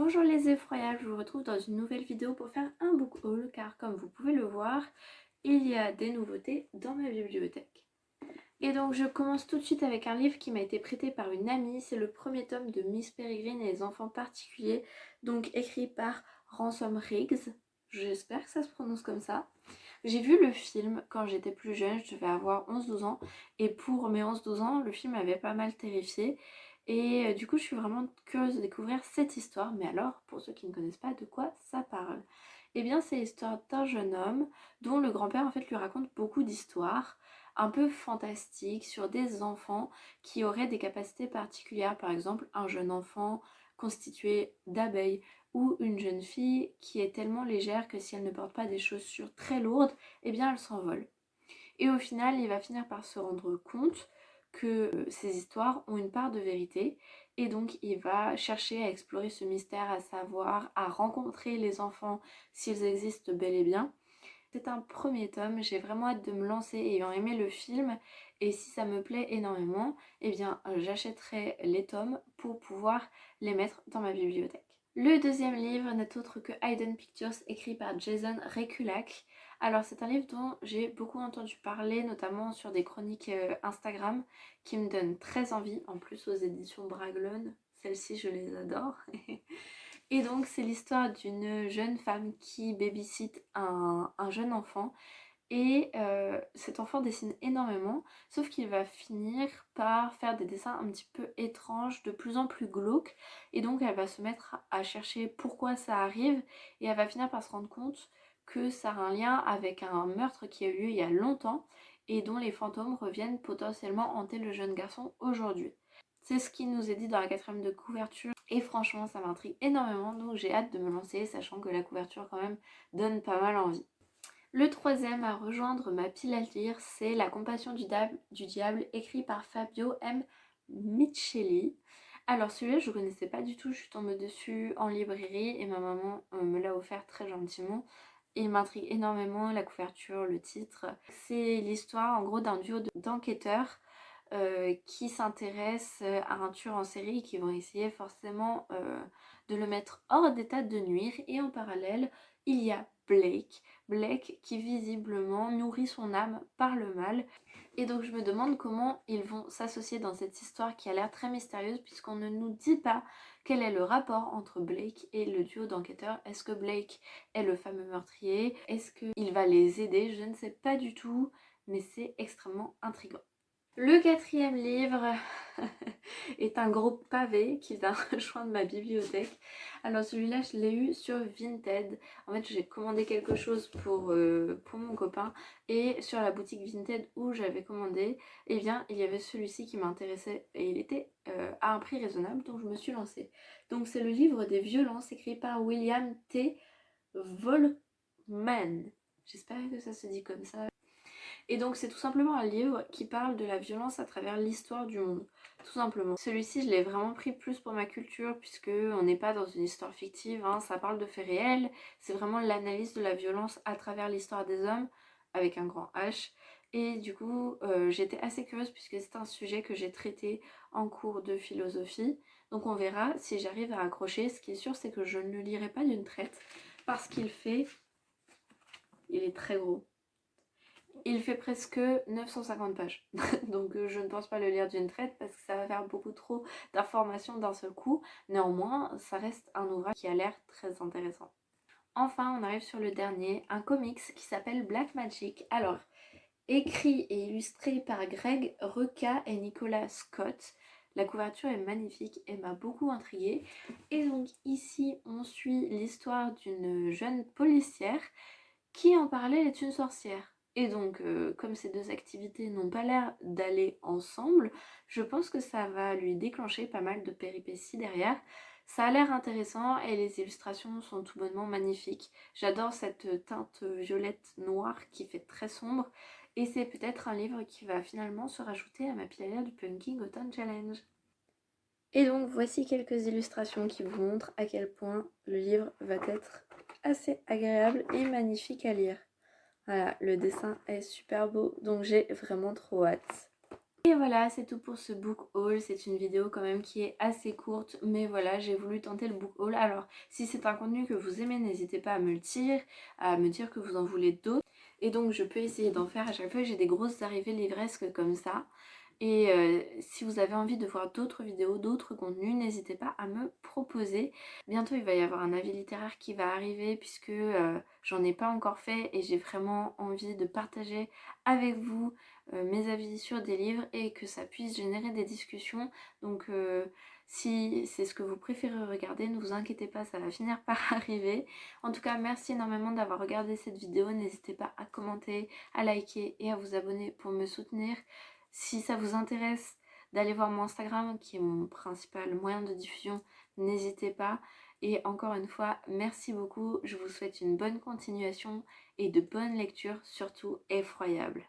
Bonjour les effroyables, je vous retrouve dans une nouvelle vidéo pour faire un book haul car comme vous pouvez le voir, il y a des nouveautés dans ma bibliothèque. Et donc je commence tout de suite avec un livre qui m'a été prêté par une amie, c'est le premier tome de Miss Peregrine et les enfants particuliers, donc écrit par Ransom Riggs, j'espère que ça se prononce comme ça. J'ai vu le film quand j'étais plus jeune, je devais avoir 11-12 ans, et pour mes 11-12 ans, le film m'avait pas mal terrifiée. Et du coup, je suis vraiment curieuse de découvrir cette histoire. Mais alors, pour ceux qui ne connaissent pas, de quoi ça parle? Eh bien, c'est l'histoire d'un jeune homme dont le grand-père en fait lui raconte beaucoup d'histoires un peu fantastiques sur des enfants qui auraient des capacités particulières. Par exemple, un jeune enfant constitué d'abeilles ou une jeune fille qui est tellement légère que si elle ne porte pas des chaussures très lourdes, eh bien elle s'envole. Et au final, il va finir par se rendre compte que ces histoires ont une part de vérité et donc il va chercher à explorer ce mystère, à savoir, à rencontrer les enfants s'ils existent bel et bien. C'est un premier tome, j'ai vraiment hâte de me lancer ayant aimé le film et si ça me plaît énormément, eh bien j'achèterai les tomes pour pouvoir les mettre dans ma bibliothèque. Le deuxième livre n'est autre que Hidden Pictures écrit par Jason Rekulak. Alors c'est un livre dont j'ai beaucoup entendu parler, notamment sur des chroniques Instagram qui me donnent très envie, en plus aux éditions Bragelonne, celles-ci je les adore. Et donc c'est l'histoire d'une jeune femme qui babysit un jeune enfant et cet enfant dessine énormément, sauf qu'il va finir par faire des dessins un petit peu étranges, de plus en plus glauques, et donc elle va se mettre à chercher pourquoi ça arrive, et elle va finir par se rendre compte que ça a un lien avec un meurtre qui a eu lieu il y a longtemps, et dont les fantômes reviennent potentiellement hanter le jeune garçon aujourd'hui. C'est ce qui nous est dit dans la quatrième de couverture, et franchement ça m'intrigue énormément, donc j'ai hâte de me lancer, sachant que la couverture quand même donne pas mal envie. Le troisième à rejoindre ma pile à lire, c'est La compassion du diable, écrit par Fabio M. Micheli. Alors celui-là je ne connaissais pas du tout, je suis tombée dessus en librairie et ma maman me l'a offert très gentiment. Il m'intrigue énormément, la couverture, le titre. C'est l'histoire en gros d'un duo d'enquêteurs qui s'intéressent à un tueur en série et qui vont essayer forcément de le mettre hors d'état de nuire. Et en parallèle, il y a Blake qui visiblement nourrit son âme par le mal. Et donc je me demande comment ils vont s'associer dans cette histoire qui a l'air très mystérieuse puisqu'on ne nous dit pas quel est le rapport entre Blake et le duo d'enquêteurs. Est-ce que Blake est le fameux meurtrier? Est-ce qu'il va les aider? Je ne sais pas du tout, mais c'est extrêmement intriguant. Le quatrième livre est un gros pavé qui vient rejoindre ma bibliothèque. Alors celui-là je l'ai eu sur Vinted. En fait j'ai commandé quelque chose pour mon copain et sur la boutique Vinted où j'avais commandé, eh bien il y avait celui-ci qui m'intéressait et il était à un prix raisonnable, donc je me suis lancée. Donc c'est le livre des violences écrit par William T. Volkmann. J'espère que ça se dit comme ça. Et donc c'est tout simplement un livre qui parle de la violence à travers l'histoire du monde, tout simplement. Celui-ci je l'ai vraiment pris plus pour ma culture puisque on n'est pas dans une histoire fictive, hein, ça parle de faits réels, c'est vraiment l'analyse de la violence à travers l'histoire des hommes, avec un grand H. Et du coup j'étais assez curieuse puisque c'est un sujet que j'ai traité en cours de philosophie. Donc on verra si j'arrive à accrocher. Ce qui est sûr c'est que je ne le lirai pas d'une traite parce qu'il est très gros. Il fait presque 950 pages, donc je ne pense pas le lire d'une traite parce que ça va faire beaucoup trop d'informations d'un seul coup. Néanmoins, ça reste un ouvrage qui a l'air très intéressant. Enfin, on arrive sur le dernier, un comics qui s'appelle Black Magic. Alors, écrit et illustré par Greg Rucka et Nicolas Scott. La couverture est magnifique et m'a beaucoup intriguée. Et donc ici, on suit l'histoire d'une jeune policière qui en parallèle est une sorcière. Et donc, comme ces deux activités n'ont pas l'air d'aller ensemble, je pense que ça va lui déclencher pas mal de péripéties derrière. Ça a l'air intéressant et les illustrations sont tout bonnement magnifiques. J'adore cette teinte violette noire qui fait très sombre. Et c'est peut-être un livre qui va finalement se rajouter à ma pile à lire du Pumpkin Autumn Challenge. Et donc voici quelques illustrations qui vous montrent à quel point le livre va être assez agréable et magnifique à lire. Voilà, le dessin est super beau, donc j'ai vraiment trop hâte. Et voilà, c'est tout pour ce book haul. C'est une vidéo quand même qui est assez courte, mais voilà, j'ai voulu tenter le book haul. Alors, si c'est un contenu que vous aimez, n'hésitez pas à me dire que vous en voulez d'autres. Et donc, je peux essayer d'en faire à chaque fois que j'ai des grosses arrivées livresques comme ça. Et si vous avez envie de voir d'autres vidéos, d'autres contenus, n'hésitez pas à me proposer. Bientôt, il va y avoir un avis littéraire qui va arriver puisque j'en ai pas encore fait et j'ai vraiment envie de partager avec vous mes avis sur des livres et que ça puisse générer des discussions. Donc si c'est ce que vous préférez regarder, ne vous inquiétez pas, ça va finir par arriver. En tout cas, merci énormément d'avoir regardé cette vidéo. N'hésitez pas à commenter, à liker et à vous abonner pour me soutenir. Si ça vous intéresse d'aller voir mon Instagram, qui est mon principal moyen de diffusion, n'hésitez pas. Et encore une fois, merci beaucoup. Je vous souhaite une bonne continuation et de bonnes lectures, surtout effroyables.